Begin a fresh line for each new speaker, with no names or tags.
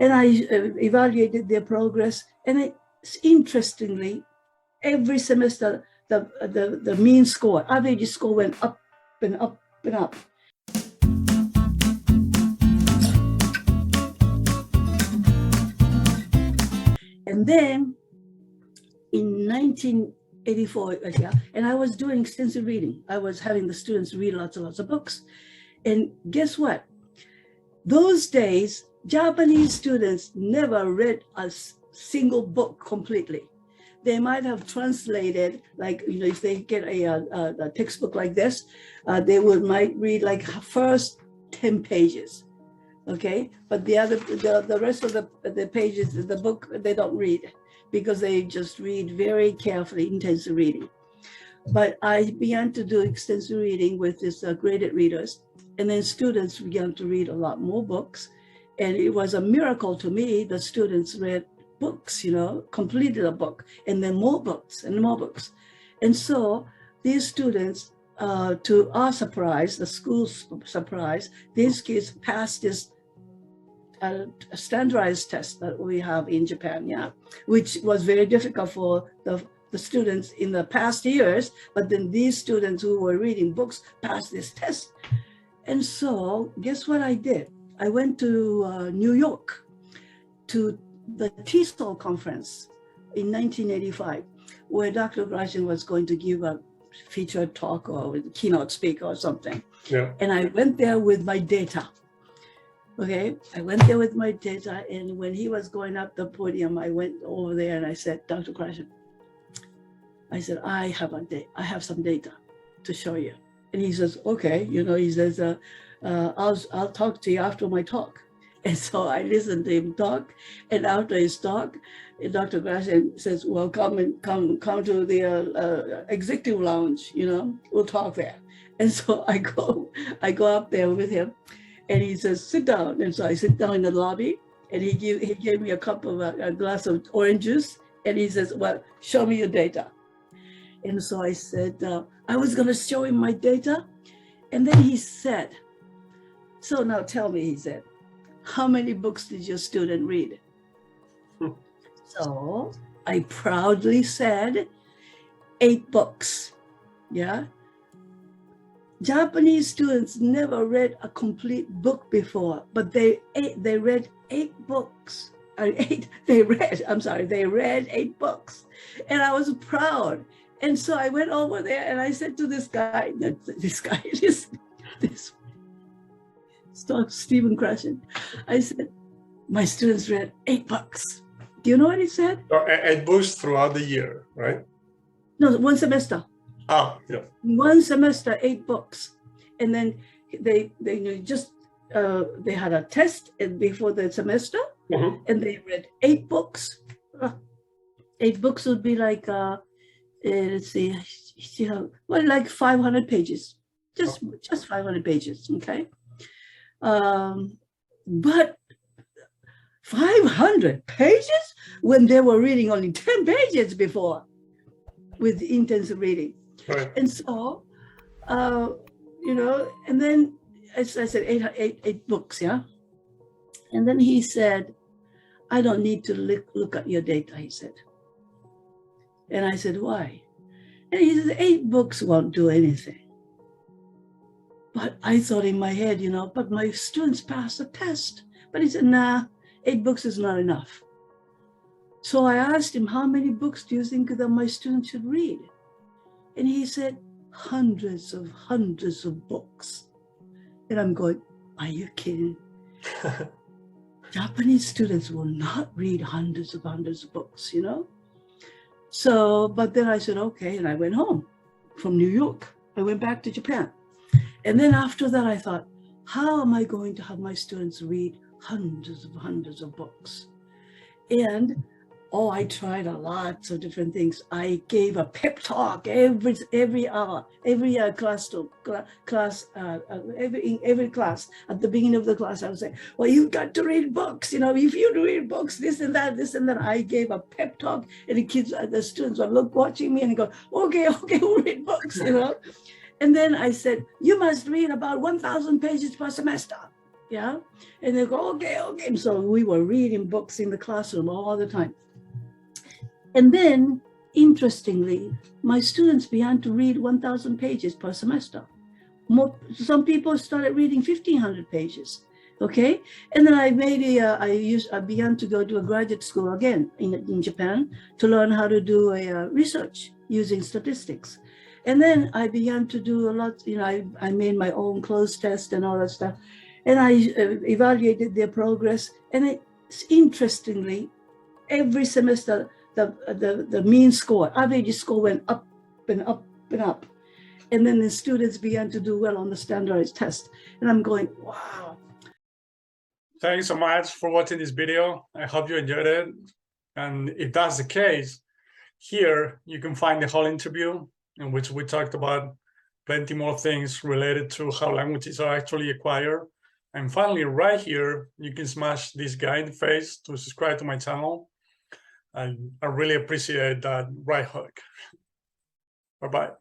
And I evaluated their progress. And interestingly, every semester, the mean score, average score went up and up and up. And then in 1984, and I was doing extensive reading. I was having the students read lots and lots of books. And guess what? Those days, Japanese students never read a single book completely. They might have translated, like, if they get a textbook like this, they might read like first 10 pages, okay? But the rest of the pages of the book, they don't read because they just read very carefully, intensive reading. But I began to do extensive reading with these graded readers, and then students began to read a lot more books. And it was a miracle to me that students read books, completed a book, and then more books and more books. And so these students, to our surprise, the school's surprise, these kids passed this standardized test that we have in Japan, which was very difficult for the students in the past years, but then these students who were reading books passed this test. And so guess what I did? I went to New York to the TESOL conference in 1985, where Dr. Gratian was going to give a featured talk or a keynote speaker or something. Yeah. And I went there with my data. Okay, I went there with my data, and when he was going up the podium, I went over there and I said, Dr. Gratian, I said, I have some data to show you. And he says, okay, he says, I'll talk to you after my talk. And so I listened to him talk, and after his talk, Dr. Gratian says, well, come to the executive lounge, we'll talk there. And so I go up there with him, and he says, sit down. And so I sit down in the lobby, and he gave me a glass of orange juice, and he says, well, show me your data. And so I said, I was going to show him my data. And then he said, so now tell me, he said, how many books did your student read? So I proudly said 8 books. Yeah. Japanese students never read a complete book before, but they read 8 books. They read 8 books. And I was proud. And so I went over there and I said to this guy, Stephen Krashen, I said, my students read 8 books. Do you know what he said?
8 books throughout the year, right?
No, one semester.
Ah, yeah.
One semester, 8 books. And then they had a test before the semester, and they read 8 books. 8 books would be like, let's see, well, like 500 pages, just 500 pages, okay? But 500 pages when they were reading only 10 pages before with intensive reading. Right. And so, and then I said 8 books, yeah? And then he said, I don't need to look at your data, he said. And I said, why? And he said, 8 books won't do anything. But I thought in my head, but my students passed the test. But he said, nah, 8 books is not enough. So I asked him, how many books do you think that my students should read? And he said, hundreds of books. And I'm going, are you kidding? Japanese students will not read hundreds of books, So, but then I said, okay, and I went home from New York. I went back to Japan. And then after that, I thought, how am I going to have my students read hundreds of books? And I tried a lot of different things. I gave a pep talk every hour, every class, every class. At the beginning of the class, I would say, well, you've got to read books. If you read books, this and that. I gave a pep talk, and the students were watching me and go, okay, we'll read books, And then I said, you must read about 1,000 pages per semester. Yeah. And they go, okay, okay. And so we were reading books in the classroom all the time. And then, interestingly, my students began to read 1,000 pages per semester. Some people started reading 1,500 pages. Okay, and then I began to go to a graduate school again in Japan to learn how to do a research using statistics. And then I began to do a lot, I made my own clothes test and all that stuff. And I evaluated their progress. And interestingly, every semester, the mean score, average score went up and up and up. And then the students began to do well on the standardized test. And I'm going, wow.
Thanks so much for watching this video. I hope you enjoyed it. And if that's the case, here you can find the whole interview in which we talked about plenty more things related to how languages are actually acquired. And finally, right here, you can smash this guy in the face to subscribe to my channel. I really appreciate that right hook. Bye-bye.